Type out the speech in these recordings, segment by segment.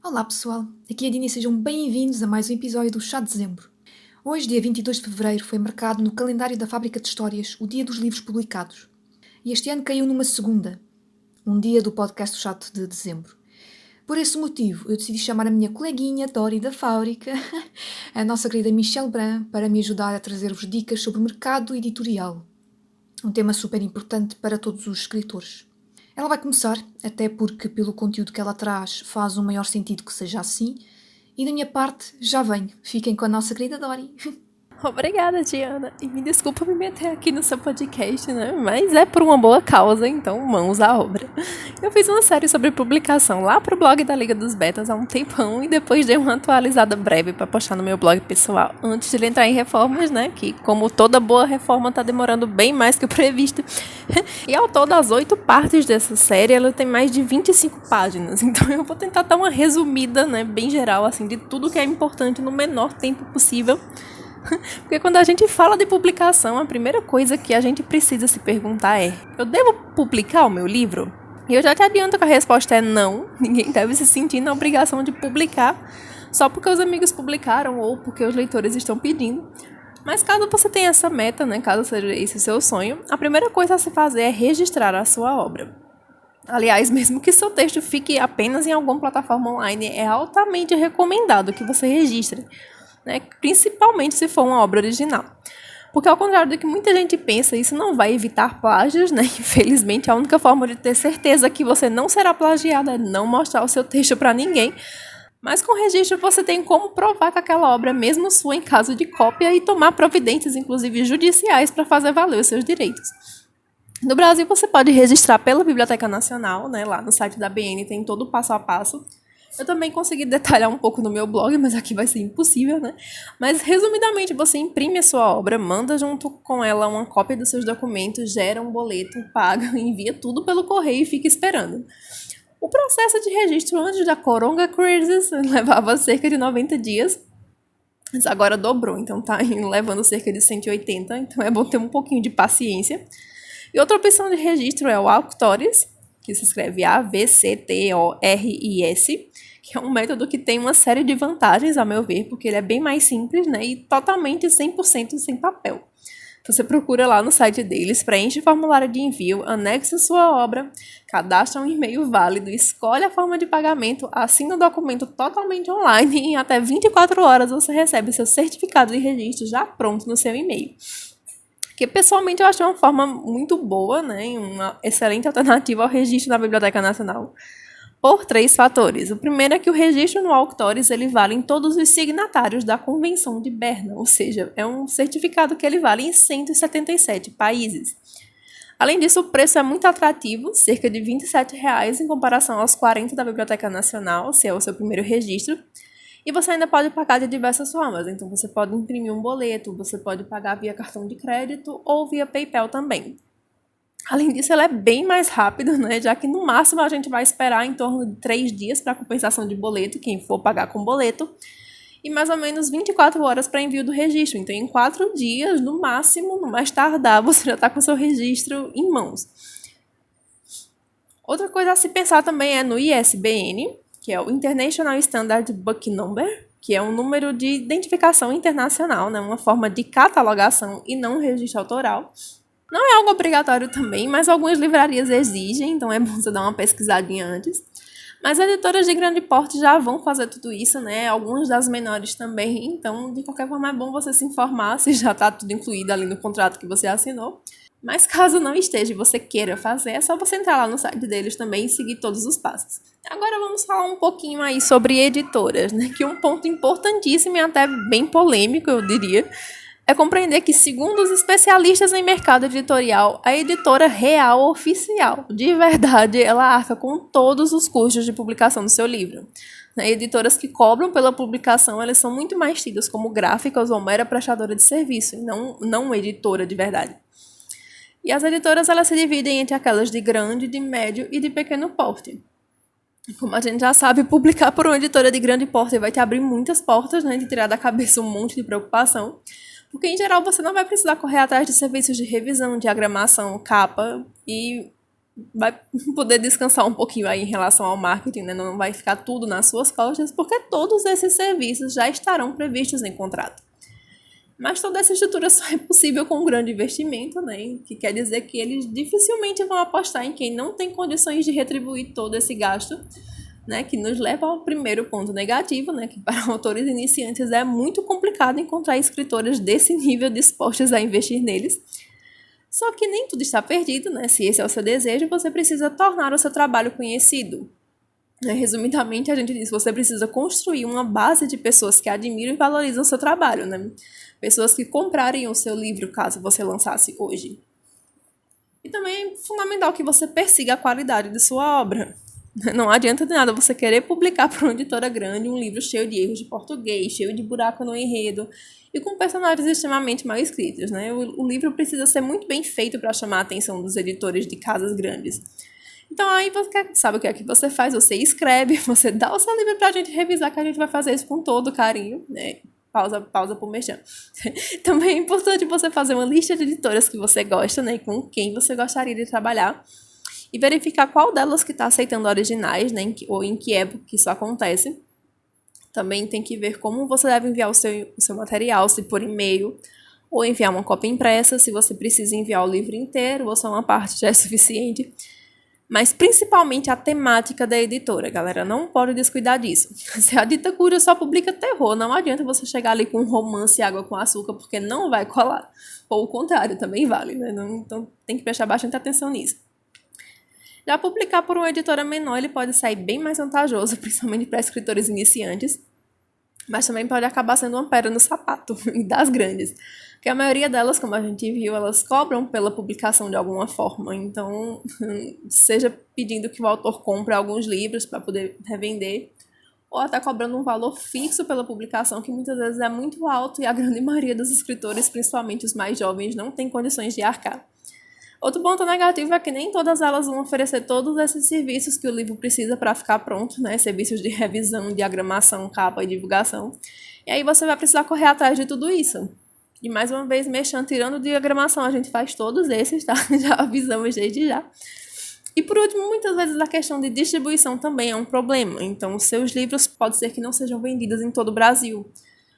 Olá pessoal, aqui é a Dina e sejam bem-vindos a mais um episódio do Chá de Dezembro. Hoje, dia 22 de Fevereiro, foi marcado no calendário da Fábrica de Histórias o Dia dos Livros Publicados. E este ano caiu numa segunda, um dia do podcast Chá de Dezembro. Por esse motivo, eu decidi chamar a minha coleguinha Dori da Fábrica, a nossa querida Michelle Bran, para me ajudar a trazer-vos dicas sobre o mercado editorial. Um tema super importante para todos os escritores. Ela vai começar, até porque pelo conteúdo que ela traz faz um maior sentido que seja assim, e da minha parte já venho. Fiquem com a nossa querida Dori. Obrigada, Diana. E me desculpa me meter aqui no seu podcast, né? Mas é por uma boa causa, então mãos à obra. Eu fiz uma série sobre publicação lá pro blog da Liga dos Betas há um tempão e depois dei uma atualizada breve para postar no meu blog pessoal antes de ele entrar em reformas, né? Que, como toda boa reforma, tá demorando bem mais que o previsto. E ao todo, as 8 partes dessa série, ela tem mais de 25 páginas. Então eu vou tentar dar uma resumida, né? Bem geral, assim, de tudo que é importante no menor tempo possível. Porque quando a gente fala de publicação, a primeira coisa que a gente precisa se perguntar é: eu devo publicar o meu livro? E eu já te adianto que a resposta é não. Ninguém deve se sentir na obrigação de publicar só porque os amigos publicaram ou porque os leitores estão pedindo. Mas caso você tenha essa meta, né, caso seja esse o seu sonho, a primeira coisa a se fazer é registrar a sua obra. Aliás, mesmo que seu texto fique apenas em alguma plataforma online, é altamente recomendado que você registre, né? Principalmente se for uma obra original. Porque ao contrário do que muita gente pensa, isso não vai evitar plágios, né? Infelizmente, a única forma de ter certeza que você não será plagiado é não mostrar o seu texto para ninguém. Mas com registro você tem como provar que aquela obra é mesmo sua em caso de cópia e tomar providências, inclusive judiciais, para fazer valer os seus direitos. No Brasil, você pode registrar pela Biblioteca Nacional, né? Lá no site da BN tem todo o passo a passo. Eu também consegui detalhar um pouco no meu blog, mas aqui vai ser impossível, né? Mas, resumidamente, você imprime a sua obra, manda junto com ela uma cópia dos seus documentos, gera um boleto, paga, envia tudo pelo correio e fica esperando. O processo de registro antes da Coronga Crisis levava cerca de 90 dias, mas agora dobrou, então tá levando cerca de 180, então é bom ter um pouquinho de paciência. E outra opção de registro é o Auctores, que se escreve AVCTORIS, que é um método que tem uma série de vantagens, a meu ver, porque ele é bem mais simples, né, e totalmente 100% sem papel. Você procura lá no site deles, preenche o formulário de envio, anexa sua obra, cadastra um e-mail válido, escolhe a forma de pagamento, assina o documento totalmente online e em até 24 horas você recebe seu certificado de registro já pronto no seu e-mail. Que pessoalmente eu acho uma forma muito boa, né, uma excelente alternativa ao registro na Biblioteca Nacional, por 3 fatores. O primeiro é que o registro no Auctores ele vale em todos os signatários da Convenção de Berna, ou seja, é um certificado que ele vale em 177 países. Além disso, o preço é muito atrativo, cerca de R$ 27,00 em comparação aos 40 da Biblioteca Nacional, se é o seu primeiro registro. E você ainda pode pagar de diversas formas. Então, você pode imprimir um boleto, você pode pagar via cartão de crédito ou via PayPal também. Além disso, ela é bem mais rápida, né? Já que no máximo a gente vai esperar em torno de 3 dias para compensação de boleto, quem for pagar com boleto, e mais ou menos 24 horas para envio do registro. Então, em 4 dias, no máximo, no mais tardar, você já está com o seu registro em mãos. Outra coisa a se pensar também é no ISBN, que é o International Standard Book Number, que é um número de identificação internacional, né? Uma forma de catalogação e não registro autoral. Não é algo obrigatório também, mas algumas livrarias exigem, então é bom você dar uma pesquisadinha antes. Mas editoras de grande porte já vão fazer tudo isso, né? Algumas das menores também, então de qualquer forma é bom você se informar se já está tudo incluído ali no contrato que você assinou. Mas caso não esteja e você queira fazer, é só você entrar lá no site deles também e seguir todos os passos. Agora vamos falar um pouquinho aí sobre editoras, né? Que um ponto importantíssimo e até bem polêmico, eu diria, é compreender que, segundo os especialistas em mercado editorial, a editora real oficial, de verdade, ela arca com todos os custos de publicação do seu livro. Editoras que cobram pela publicação, elas são muito mais tidas como gráficas ou mera prestadora de serviço, e não editora de verdade. E as editoras elas se dividem entre aquelas de grande, de médio e de pequeno porte. Como a gente já sabe, publicar por uma editora de grande porte vai te abrir muitas portas, né, de tirar da cabeça um monte de preocupação. Porque, em geral, você não vai precisar correr atrás de serviços de revisão, diagramação, capa e vai poder descansar um pouquinho aí em relação ao marketing, né? Não vai ficar tudo nas suas costas, porque todos esses serviços já estarão previstos em contrato. Mas toda essa estrutura só é possível com um grande investimento, né? Que quer dizer que eles dificilmente vão apostar em quem não tem condições de retribuir todo esse gasto, né? Que nos leva ao primeiro ponto negativo, né? Que para autores iniciantes é muito complicado encontrar escritores desse nível dispostos a investir neles. Só que nem tudo está perdido, né? Se esse é o seu desejo, você precisa tornar o seu trabalho conhecido. Resumidamente, a gente diz que você precisa construir uma base de pessoas que admiram e valorizam o seu trabalho, né? Pessoas que comprariam o seu livro caso você lançasse hoje. E também é fundamental que você persiga a qualidade de sua obra. Não adianta de nada você querer publicar para uma editora grande um livro cheio de erros de português, cheio de buraco no enredo e com personagens extremamente mal escritos, né? O livro precisa ser muito bem feito para chamar a atenção dos editores de casas grandes. Então aí você sabe o que é que você faz? Você escreve, você dá o seu livro pra gente revisar, que a gente vai fazer isso com todo carinho, né? Pausa pro merchan. Também é importante você fazer uma lista de editoras que você gosta, né? Com quem você gostaria de trabalhar. E verificar qual delas que está aceitando originais, né? Ou em que época que isso acontece. Também tem que ver como você deve enviar o seu material, se por e-mail, ou enviar uma cópia impressa, se você precisa enviar o livro inteiro, ou só uma parte já é suficiente. Mas principalmente a temática da editora, galera, não pode descuidar disso. Se a Ditacura só publica terror, não adianta você chegar ali com um romance e água com açúcar, porque não vai colar. Ou o contrário, também vale, né? Então tem que prestar bastante atenção nisso. Já publicar por uma editora menor, ele pode sair bem mais vantajoso, principalmente para escritores iniciantes, mas também pode acabar sendo uma pedra no sapato das grandes. Porque a maioria delas, como a gente viu, elas cobram pela publicação de alguma forma. Então, seja pedindo que o autor compre alguns livros para poder revender, ou até cobrando um valor fixo pela publicação, que muitas vezes é muito alto e a grande maioria dos escritores, principalmente os mais jovens, não tem condições de arcar. Outro ponto negativo é que nem todas elas vão oferecer todos esses serviços que o livro precisa para ficar pronto, né? Serviços de revisão, diagramação, capa e divulgação. E aí você vai precisar correr atrás de tudo isso. E mais uma vez, mexendo, tirando diagramação, a gente faz todos esses, tá? Já avisamos desde já. E por último, muitas vezes a questão de distribuição também é um problema. Então, os seus livros pode ser que não sejam vendidos em todo o Brasil,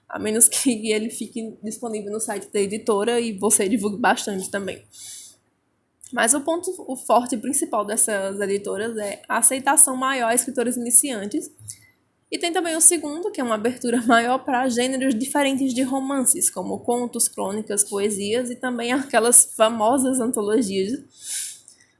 a menos que ele fique disponível no site da editora e você divulgue bastante também. Mas o forte principal dessas editoras é a aceitação maior a escritores iniciantes. E tem também o segundo, que é uma abertura maior para gêneros diferentes de romances, como contos, crônicas, poesias e também aquelas famosas antologias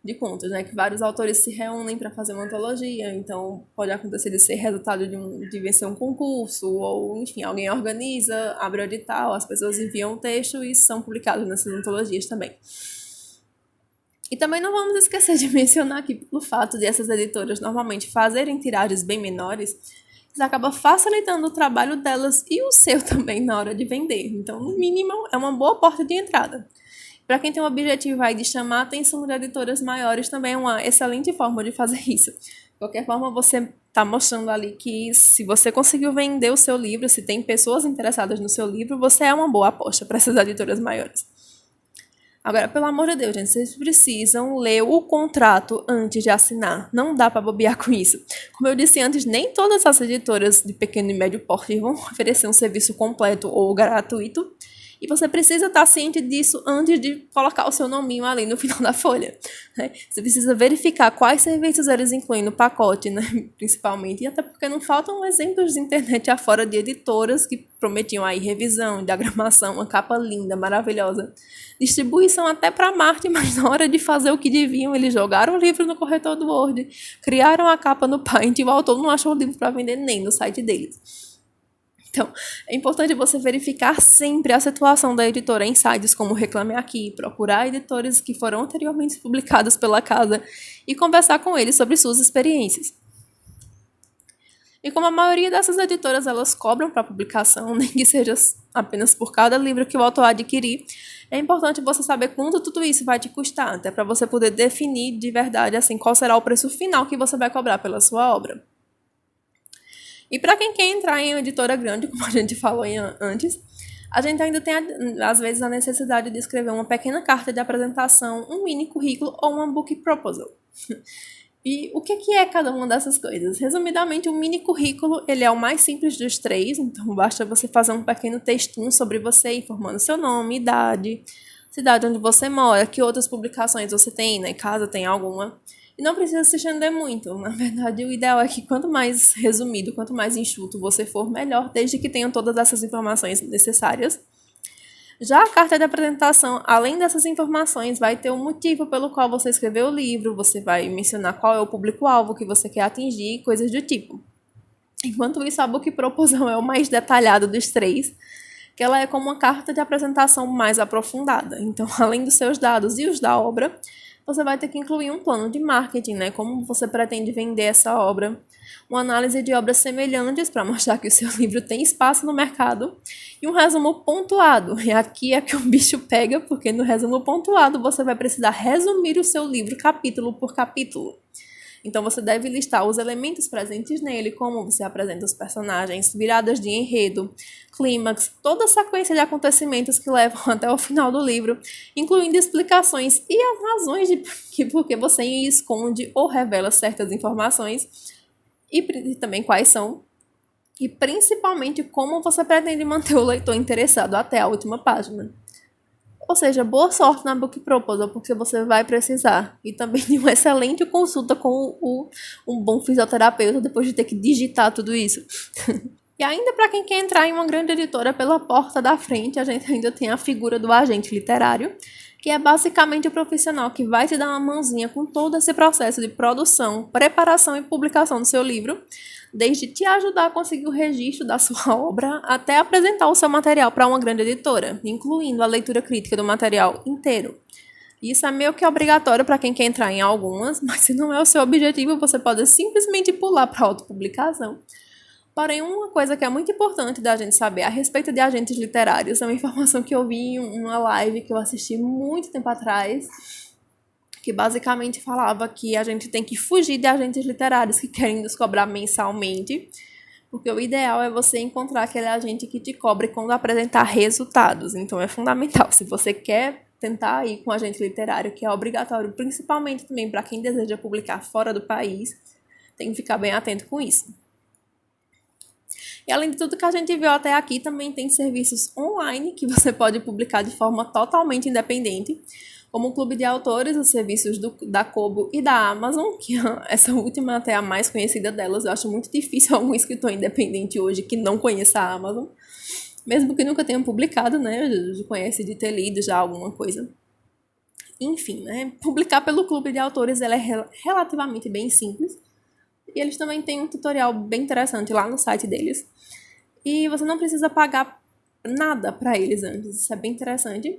de contos, né? Que vários autores se reúnem para fazer uma antologia, então pode acontecer de ser resultado de vencer um concurso, ou enfim, alguém organiza, abre o edital, as pessoas enviam o texto e são publicados nessas antologias também. E também não vamos esquecer de mencionar aqui pelo fato de essas editoras normalmente fazerem tiragens bem menores, isso acaba facilitando o trabalho delas e o seu também na hora de vender. Então, no mínimo, é uma boa porta de entrada. Para quem tem o objetivo aí de chamar a atenção de editoras maiores, também é uma excelente forma de fazer isso. De qualquer forma, você está mostrando ali que se você conseguiu vender o seu livro, se tem pessoas interessadas no seu livro, você é uma boa aposta para essas editoras maiores. Agora, pelo amor de Deus, gente, vocês precisam ler o contrato antes de assinar. Não dá para bobear com isso. Como eu disse antes, nem todas as editoras de pequeno e médio porte vão oferecer um serviço completo ou gratuito. E você precisa estar ciente disso antes de colocar o seu nominho ali no final da folha, né? Você precisa verificar quais serviços eles incluem no pacote, né? Principalmente. E até porque não faltam exemplos de internet afora de editoras que prometiam aí revisão, diagramação, uma capa linda, maravilhosa. Distribuição até para Marte, mas na hora de fazer o que deviam, eles jogaram o livro no corretor do Word, criaram a capa no Paint e o autor não achou o livro para vender nem no site deles. Então, é importante você verificar sempre a situação da editora em sites como Reclame Aqui, procurar editores que foram anteriormente publicados pela casa e conversar com eles sobre suas experiências. E como a maioria dessas editoras elas cobram para publicação, nem que seja apenas por cada livro que o autor adquirir, é importante você saber quanto tudo isso vai te custar, até para você poder definir de verdade assim, qual será o preço final que você vai cobrar pela sua obra. E para quem quer entrar em uma editora grande, como a gente falou antes, a gente ainda tem, às vezes, a necessidade de escrever uma pequena carta de apresentação, um mini currículo ou uma book proposal. E o que é cada uma dessas coisas? Resumidamente, o mini currículo ele é o mais simples dos três, então basta você fazer um pequeno textinho sobre você, informando seu nome, idade, cidade onde você mora, que outras publicações você tem, né, caso tenha alguma. E não precisa se estender muito. Na verdade, o ideal é que quanto mais resumido, quanto mais enxuto você for, melhor, desde que tenha todas essas informações necessárias. Já a carta de apresentação, além dessas informações, vai ter o motivo pelo qual você escreveu o livro, você vai mencionar qual é o público-alvo que você quer atingir, coisas do tipo. Enquanto isso, a book proposal é o mais detalhado dos três, que ela é como uma carta de apresentação mais aprofundada. Então, além dos seus dados e os da obra, você vai ter que incluir um plano de marketing, né? Como você pretende vender essa obra, uma análise de obras semelhantes para mostrar que o seu livro tem espaço no mercado e um resumo pontuado. E aqui é que o bicho pega, porque no resumo pontuado você vai precisar resumir o seu livro capítulo por capítulo. Então você deve listar os elementos presentes nele, como você apresenta os personagens, viradas de enredo, clímax, toda a sequência de acontecimentos que levam até o final do livro, incluindo explicações e as razões de por que você esconde ou revela certas informações, e também quais são, e principalmente como você pretende manter o leitor interessado até a última página. Ou seja, boa sorte na book proposal, porque você vai precisar. E também de uma excelente consulta com um bom fisioterapeuta depois de ter que digitar tudo isso. E ainda para quem quer entrar em uma grande editora pela porta da frente, a gente ainda tem a figura do agente literário, que é basicamente o profissional que vai te dar uma mãozinha com todo esse processo de produção, preparação e publicação do seu livro, desde te ajudar a conseguir o registro da sua obra até apresentar o seu material para uma grande editora, incluindo a leitura crítica do material inteiro. Isso é meio que obrigatório para quem quer entrar em algumas, mas se não é o seu objetivo, você pode simplesmente pular para a autopublicação. Porém, uma coisa que é muito importante da gente saber a respeito de agentes literários é uma informação que eu vi em uma live que eu assisti muito tempo atrás, que basicamente falava que a gente tem que fugir de agentes literários que querem nos cobrar mensalmente, porque o ideal é você encontrar aquele agente que te cobre quando apresentar resultados. Então é fundamental, se você quer tentar ir com um agente literário, que é obrigatório, principalmente também para quem deseja publicar fora do país, tem que ficar bem atento com isso. E além de tudo que a gente viu até aqui, também tem serviços online que você pode publicar de forma totalmente independente, como o Clube de Autores, os serviços da Kobo e da Amazon, que essa última até é a mais conhecida delas. Eu acho muito difícil algum escritor independente hoje que não conheça a Amazon, mesmo que nunca tenha publicado, né? Já conhece de ter lido já alguma coisa. Enfim, né? Publicar pelo Clube de Autores ela é relativamente bem simples. E eles também têm um tutorial bem interessante lá no site deles. E você não precisa pagar nada para eles antes. Isso é bem interessante.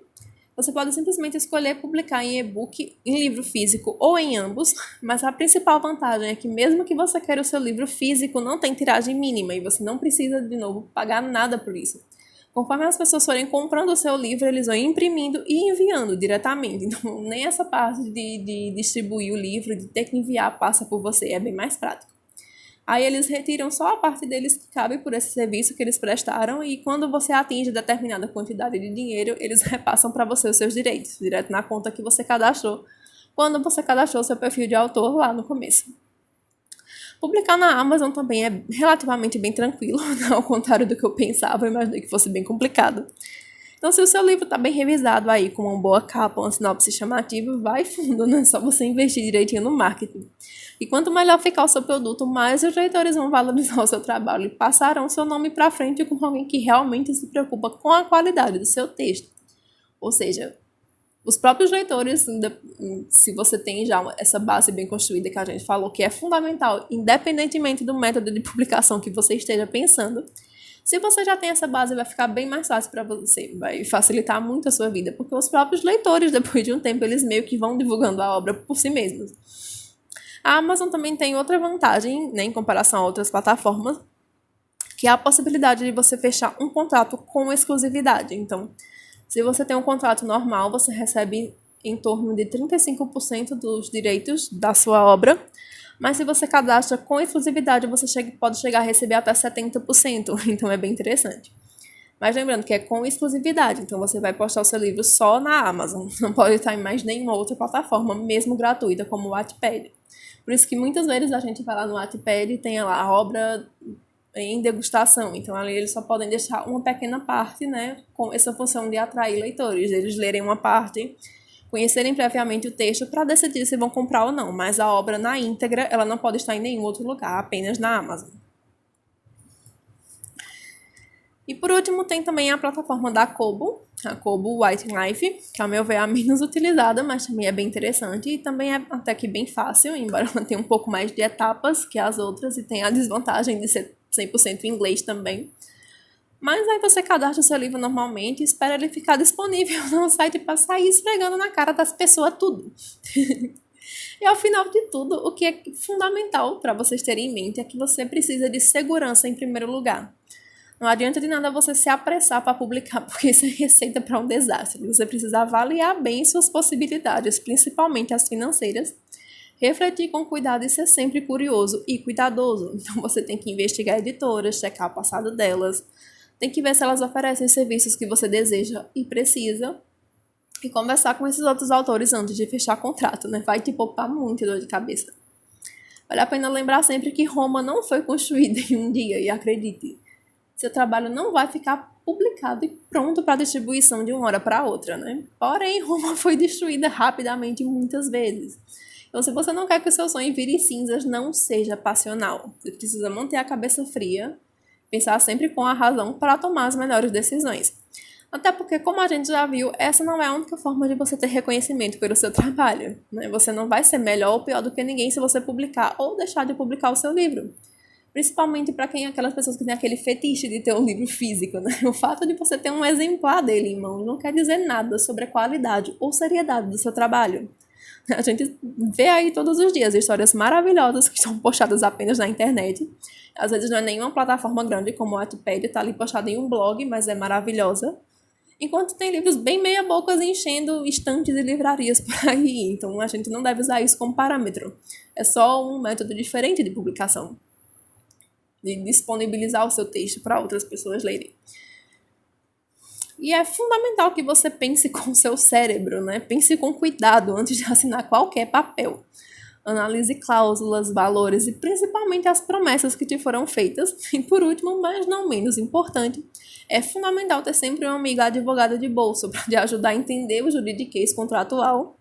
Você pode simplesmente escolher publicar em e-book, em livro físico ou em ambos. Mas a principal vantagem é que mesmo que você queira o seu livro físico, não tem tiragem mínima. E você não precisa, de novo, pagar nada por isso. Conforme as pessoas forem comprando o seu livro, eles vão imprimindo e enviando diretamente. Então, nem essa parte de distribuir o livro, de ter que enviar, passa por você. É bem mais prático. Aí eles retiram só a parte deles que cabe por esse serviço que eles prestaram e quando você atinge determinada quantidade de dinheiro, eles repassam para você os seus direitos, direto na conta que você cadastrou, quando você cadastrou seu perfil de autor lá no começo. Publicar na Amazon também é relativamente bem tranquilo, ao contrário do que eu pensava, eu imaginei que fosse bem complicado. Então, se o seu livro está bem revisado aí, com uma boa capa, uma sinopse chamativa, vai fundo, não é só você investir direitinho no marketing. E quanto melhor ficar o seu produto, mais os leitores vão valorizar o seu trabalho e passarão seu nome para frente com alguém que realmente se preocupa com a qualidade do seu texto. Ou seja, os próprios leitores, se você tem já essa base bem construída que a gente falou, que é fundamental, independentemente do método de publicação que você esteja pensando, se você já tem essa base, vai ficar bem mais fácil para você, vai facilitar muito a sua vida, porque os próprios leitores, depois de um tempo, eles meio que vão divulgando a obra por si mesmos. A Amazon também tem outra vantagem, né, em comparação a outras plataformas, que é a possibilidade de você fechar um contrato com exclusividade. Então, se você tem um contrato normal, você recebe em torno de 35% dos direitos da sua obra, mas se você cadastra com exclusividade, você pode chegar a receber até 70%, então é bem interessante. Mas lembrando que é com exclusividade, então você vai postar o seu livro só na Amazon, não pode estar em mais nenhuma outra plataforma, mesmo gratuita, como o Wattpad. Por isso que muitas vezes a gente vai lá no Wattpad e tem lá a obra em degustação, então ali eles só podem deixar uma pequena parte, né, com essa função de atrair leitores, eles lerem uma parte, conhecerem previamente o texto para decidir se vão comprar ou não, mas a obra na íntegra ela não pode estar em nenhum outro lugar, apenas na Amazon. E por último tem também a plataforma da Kobo, a Kobo White Life, que ao meu ver é a menos utilizada, mas também é bem interessante e também é até que bem fácil, embora ela tenha um pouco mais de etapas que as outras e tenha a desvantagem de ser 100% em inglês também. Mas aí você cadastra o seu livro normalmente e espera ele ficar disponível no site para sair esfregando na cara das pessoas tudo. E ao final de tudo, o que é fundamental para vocês terem em mente é que você precisa de segurança em primeiro lugar. Não adianta de nada você se apressar para publicar, porque isso é receita para um desastre. Você precisa avaliar bem suas possibilidades, principalmente as financeiras, refletir com cuidado e ser sempre curioso e cuidadoso. Então você tem que investigar editoras, checar o passado delas, tem que ver se elas oferecem serviços que você deseja e precisa, e conversar com esses outros autores antes de fechar contrato, né? Vai te poupar muito dor de cabeça. Vale a pena lembrar sempre que Roma não foi construída em um dia, e acredite, seu trabalho não vai ficar publicado e pronto para distribuição de uma hora para outra, né? Porém, Roma foi destruída rapidamente muitas vezes. Então, se você não quer que o seu sonho vire cinzas, não seja passional. Você precisa manter a cabeça fria, pensar sempre com a razão para tomar as melhores decisões. Até porque, como a gente já viu, essa não é a única forma de você ter reconhecimento pelo seu trabalho, né? Você não vai ser melhor ou pior do que ninguém se você publicar ou deixar de publicar o seu livro. Principalmente para aquelas pessoas que têm aquele fetiche de ter um livro físico, né? O fato de você ter um exemplar dele em mãos não quer dizer nada sobre a qualidade ou seriedade do seu trabalho. A gente vê aí todos os dias histórias maravilhosas que estão postadas apenas na internet. Às vezes não é nenhuma plataforma grande como o Wattpad, está ali postada em um blog, mas é maravilhosa. Enquanto tem livros bem meia-bocas enchendo estantes e livrarias por aí. Então a gente não deve usar isso como parâmetro. É só um método diferente de publicação, de disponibilizar o seu texto para outras pessoas lerem. E é fundamental que você pense com o seu cérebro, né? Pense com cuidado antes de assinar qualquer papel. Analise cláusulas, valores e principalmente as promessas que te foram feitas. E por último, mas não menos importante, é fundamental ter sempre um amigo advogado de bolso para te ajudar a entender o juridiquês contratual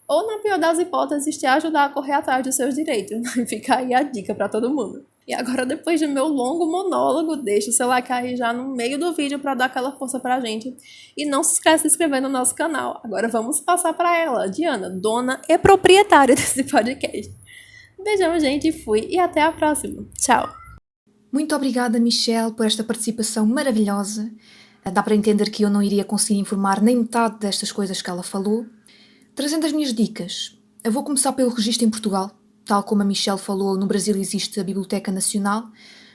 ou, na pior das hipóteses, te ajudar a correr atrás dos seus direitos. Fica aí a dica para todo mundo. E agora, depois do meu longo monólogo, deixa o seu like aí já no meio do vídeo para dar aquela força pra gente. E não se esquece de se inscrever no nosso canal. Agora vamos passar para ela, Diana, dona e proprietária desse podcast. Beijão, gente, fui e até a próxima. Tchau! Muito obrigada, Michelle, por esta participação maravilhosa. Dá para entender que eu não iria conseguir informar nem metade destas coisas que ela falou. Trazendo as minhas dicas, eu vou começar pelo registro em Portugal. Tal como a Michelle falou, no Brasil existe a Biblioteca Nacional,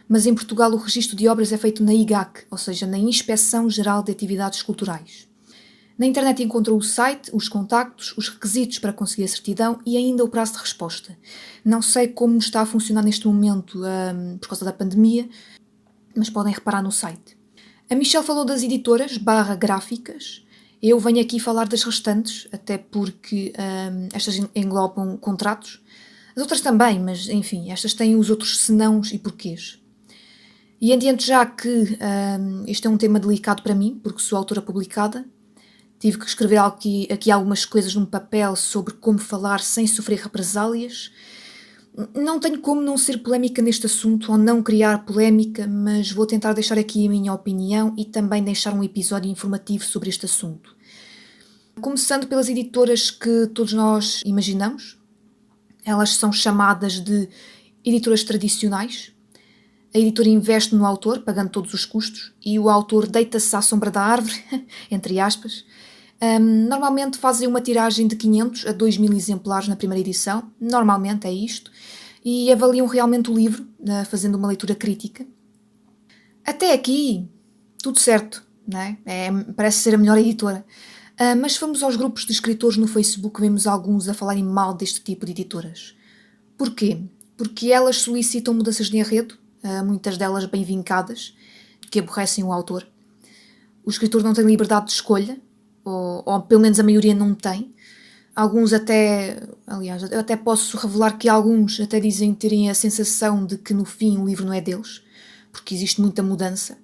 mas em Portugal o registro de obras é feito na IGAC, ou seja, na Inspeção Geral de Atividades Culturais. Na internet encontrou o site, os contactos, os requisitos para conseguir a certidão e ainda o prazo de resposta. Não sei como está a funcionar neste momento por causa da pandemia, mas podem reparar no site. A Michelle falou das editoras /gráficas. Eu venho aqui falar das restantes, até porque estas englobam contratos. As outras também, mas enfim, estas têm os outros senãos e porquês. E adianto já que este é um tema delicado para mim, porque sou autora publicada. Tive que escrever aqui algumas coisas num papel sobre como falar sem sofrer represálias. Não tenho como não ser polémica neste assunto ou não criar polémica, mas vou tentar deixar aqui a minha opinião e também deixar um episódio informativo sobre este assunto. Começando pelas editoras que todos nós imaginamos. Elas são chamadas de editoras tradicionais. A editora investe no autor, pagando todos os custos, e o autor deita-se à sombra da árvore, entre aspas. Normalmente fazem uma tiragem de 500 a 2.000 exemplares na primeira edição, normalmente é isto, e avaliam realmente o livro, fazendo uma leitura crítica. Até aqui, tudo certo, não é? Parece ser a melhor editora. Mas se formos aos grupos de escritores no Facebook, vemos alguns a falarem mal deste tipo de editoras. Porquê? Porque elas solicitam mudanças de enredo, muitas delas bem vincadas, que aborrecem o autor. o escritor não tem liberdade de escolha, ou pelo menos a maioria não tem. Alguns até, aliás, eu até posso revelar que alguns até dizem terem a sensação de que no fim o livro não é deles, porque existe muita mudança.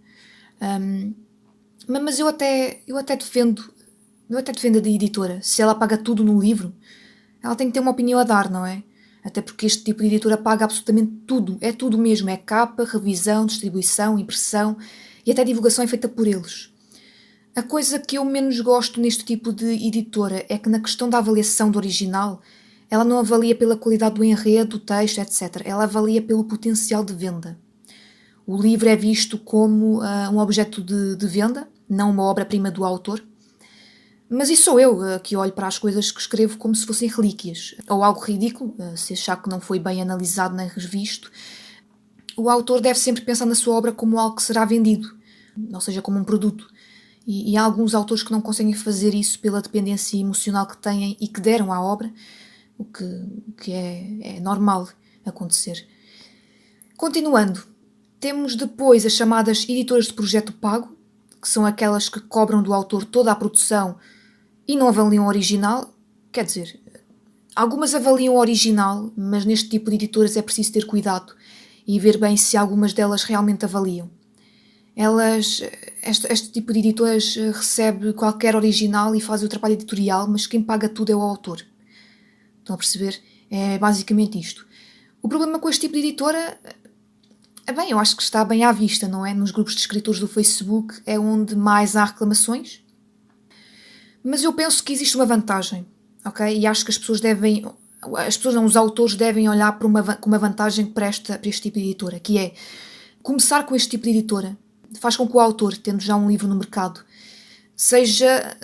Mas eu até defendo a editora. Se ela paga tudo no livro, ela tem que ter uma opinião a dar, não é? Até porque este tipo de editora paga absolutamente tudo. É tudo mesmo. É capa, revisão, distribuição, impressão e até divulgação é feita por eles. A coisa que eu menos gosto neste tipo de editora é que na questão da avaliação do original, ela não avalia pela qualidade do enredo, do texto, etc. Ela avalia pelo potencial de venda. O livro é visto como um objeto de venda, não uma obra-prima do autor. Mas isso sou eu que olho para as coisas que escrevo como se fossem relíquias, ou algo ridículo, se achar que não foi bem analisado nem revisto. O autor deve sempre pensar na sua obra como algo que será vendido, ou seja, como um produto. E há alguns autores que não conseguem fazer isso pela dependência emocional que têm e que deram à obra, o que é normal acontecer. Continuando, temos depois as chamadas editoras de projeto pago, que são aquelas que cobram do autor toda a produção e não avaliam o original. Quer dizer, algumas avaliam o original, mas neste tipo de editoras é preciso ter cuidado e ver bem se algumas delas realmente avaliam. Este tipo de editoras recebe qualquer original e faz o trabalho editorial, mas quem paga tudo é o autor. Estão a perceber? É basicamente isto. O problema com este tipo de editora, bem, eu acho que está bem à vista, não é? Nos grupos de escritores do Facebook é onde mais há reclamações. Mas eu penso que existe uma vantagem, ok? E acho que os autores devem olhar com uma vantagem para este tipo de editora, que é começar com este tipo de editora. Faz com que o autor, tendo já um livro no mercado, seja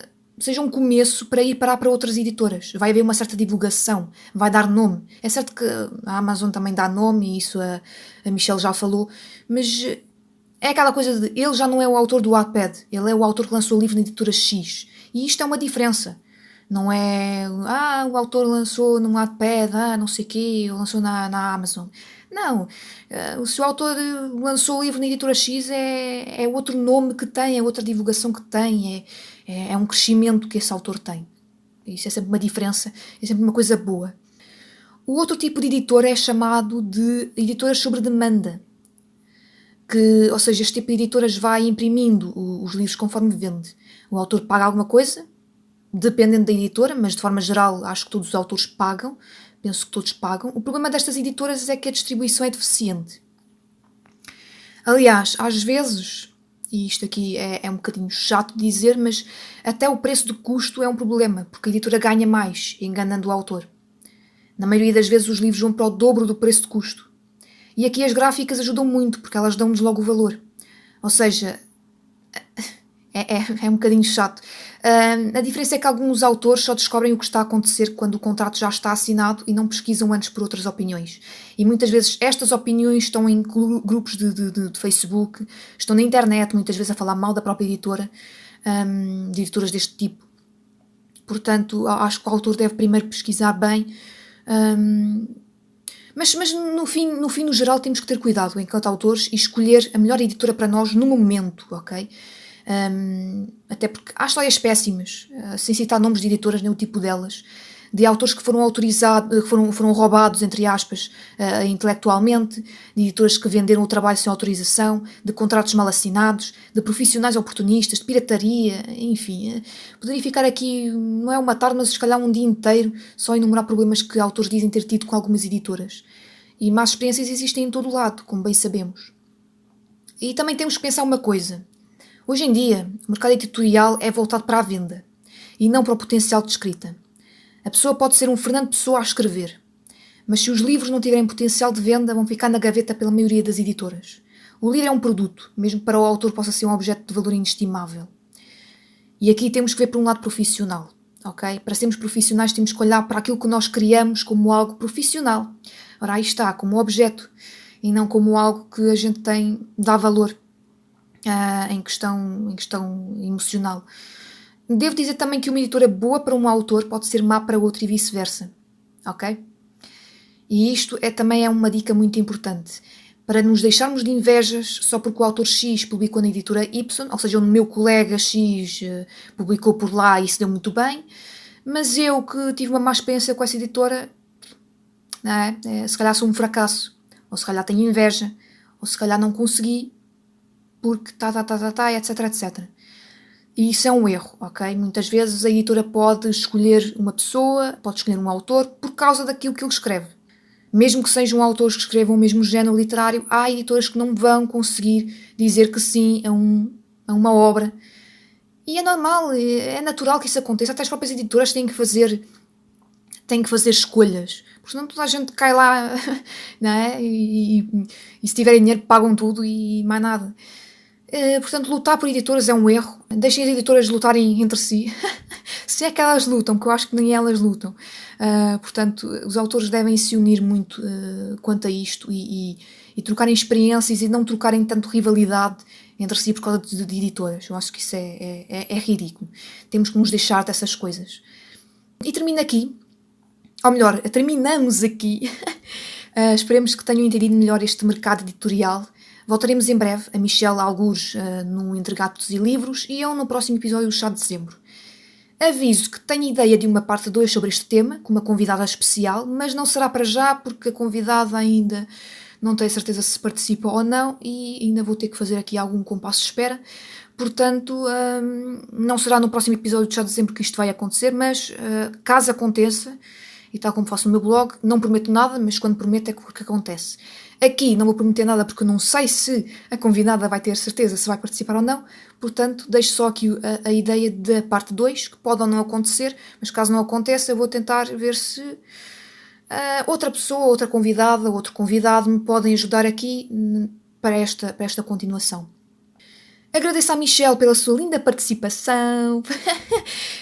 um começo para ir parar para outras editoras. Vai haver uma certa divulgação, vai dar nome. É certo que a Amazon também dá nome, e isso a Michelle já falou, mas é aquela coisa de ele já não é o autor do Wattpad, ele é o autor que lançou o livro na editora X. E isto é uma diferença. Não é, o autor lançou no Wattpad, não sei o quê, ou lançou na Amazon. Não, se o autor lançou o livro na editora X é outro nome que tem, é outra divulgação que tem, é um crescimento que esse autor tem. Isso é sempre uma diferença, é sempre uma coisa boa. O outro tipo de editor é chamado de editoras sobre demanda, ou seja, este tipo de editoras vai imprimindo os livros conforme vende. O autor paga alguma coisa, dependendo da editora, mas de forma geral acho que todos os autores pagam. Penso que todos pagam. O problema destas editoras é que a distribuição é deficiente. Aliás, às vezes, e isto aqui é um bocadinho chato de dizer, mas até o preço do custo é um problema, porque a editora ganha mais enganando o autor. Na maioria das vezes os livros vão para o dobro do preço de custo. E aqui as gráficas ajudam muito, porque elas dão-nos logo o valor. Ou seja, é um bocadinho chato. A diferença é que alguns autores só descobrem o que está a acontecer quando o contrato já está assinado e não pesquisam antes por outras opiniões. E muitas vezes estas opiniões estão em grupos de Facebook, estão na internet, muitas vezes a falar mal da própria editora, de editoras deste tipo. Portanto, acho que o autor deve primeiro pesquisar bem. Mas no fim, no geral, temos que ter cuidado enquanto autores e escolher a melhor editora para nós no momento, ok? Até porque há histórias péssimas, sem citar nomes de editoras nem o tipo delas, de autores que foram autorizados, que foram roubados, entre aspas, intelectualmente, de editoras que venderam o trabalho sem autorização, de contratos mal assinados, de profissionais oportunistas, de pirataria, enfim. Poderia ficar aqui, não é uma tarde, mas se calhar um dia inteiro, só a enumerar problemas que autores dizem ter tido com algumas editoras. E más experiências existem em todo o lado, como bem sabemos. E também temos que pensar uma coisa. Hoje em dia, o mercado editorial é voltado para a venda e não para o potencial de escrita. A pessoa pode ser um Fernando Pessoa a escrever, mas se os livros não tiverem potencial de venda, vão ficar na gaveta pela maioria das editoras. O livro é um produto, mesmo que para o autor possa ser um objeto de valor inestimável. E aqui temos que ver por um lado profissional, ok? Para sermos profissionais temos que olhar para aquilo que nós criamos como algo profissional. Ora, aí está, como objeto, e não como algo que a gente dá valor. Em questão emocional. Devo dizer também que uma editora boa para um autor pode ser má para outro e vice-versa, ok? E isto também é uma dica muito importante. para nos deixarmos de invejas só porque o autor X publicou na editora Y, ou seja, o meu colega X publicou por lá e se deu muito bem, mas eu que tive uma má experiência com essa editora, não é? Se calhar sou um fracasso, ou se calhar tenho inveja, ou se calhar não consegui, porque etc, etc. E isso é um erro, ok? Muitas vezes a editora pode escolher uma pessoa, pode escolher um autor por causa daquilo que ele escreve. Mesmo que sejam autores que escrevam o mesmo género literário, há editoras que não vão conseguir dizer que sim a uma obra. E é normal, é natural que isso aconteça. Até as próprias editoras têm que fazer escolhas. Porque senão toda a gente cai lá, não é? E se tiverem dinheiro pagam tudo e mais nada. Portanto, lutar por editoras é um erro. Deixem as editoras lutarem entre si. Se é que elas lutam, porque eu acho que nem elas lutam. Portanto, os autores devem se unir muito quanto a isto e trocarem experiências e não trocarem tanto rivalidade entre si por causa de editoras. Eu acho que isso é ridículo. Temos que nos deixar dessas coisas. E termino aqui. Ou melhor, terminamos aqui. Esperemos que tenham entendido melhor este mercado editorial. Voltaremos em breve, a Michelle algures no Entre Gatos e Livros e eu no próximo episódio do Chá de Dezembro. Aviso que tenho ideia de uma parte 2 sobre este tema, com uma convidada especial, mas não será para já porque a convidada ainda não tenho certeza se participa ou não e ainda vou ter que fazer aqui algum compasso de espera. Portanto, não será no próximo episódio do Chá de Dezembro que isto vai acontecer, mas caso aconteça, e tal como faço no meu blog, não prometo nada, mas quando prometo é que acontece. Aqui não vou prometer nada porque eu não sei se a convidada vai ter certeza se vai participar ou não, portanto deixo só aqui a ideia da parte 2, que pode ou não acontecer, mas caso não aconteça eu vou tentar ver se outra pessoa, outra convidada, outro convidado me podem ajudar aqui para esta continuação. Agradeço à Michelle pela sua linda participação.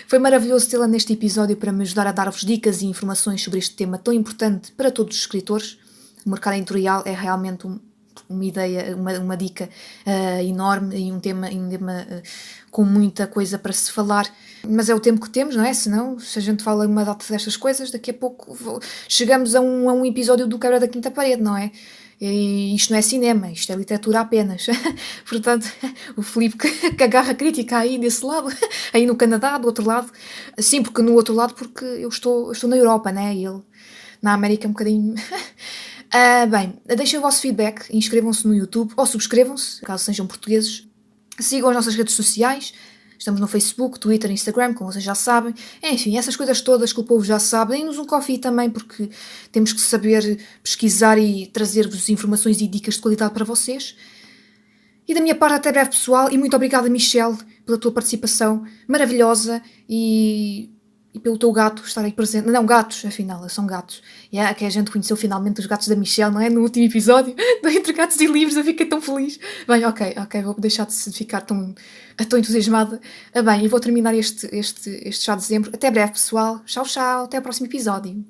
Foi maravilhoso tê-la neste episódio para me ajudar a dar-vos dicas e informações sobre este tema tão importante para todos os escritores. O mercado editorial é realmente uma ideia, uma dica enorme e um tema com muita coisa para se falar. Mas é o tempo que temos, não é? Senão, se a gente fala uma data destas coisas, daqui a pouco chegamos a um episódio do Quebra da Quinta Parede, não é? E isto não é cinema, isto é literatura apenas. Portanto, o Filipe que agarra a crítica aí desse lado, aí no Canadá, do outro lado. Sim, porque no outro lado, porque eu estou na Europa, né? E ele na América um bocadinho... Bem, deixem o vosso feedback, inscrevam-se no YouTube ou subscrevam-se, caso sejam portugueses. Sigam as nossas redes sociais. Estamos no Facebook, Twitter, Instagram, como vocês já sabem. Enfim, essas coisas todas que o povo já sabe. Deem-nos um coffee também, porque temos que saber pesquisar e trazer-vos informações e dicas de qualidade para vocês. E da minha parte, até breve, pessoal. E muito obrigada, Michelle, pela tua participação maravilhosa e pelo teu gato estar aí presente. Não, gatos, afinal, são gatos. Que a gente conheceu finalmente os gatos da Michelle, não é? No último episódio do Entre Gatos e Livros, eu fiquei tão feliz. Bem, ok, vou deixar de ficar tão entusiasmada. Bem, e vou terminar este chá de dezembro. Até breve, pessoal. Tchau, até o próximo episódio.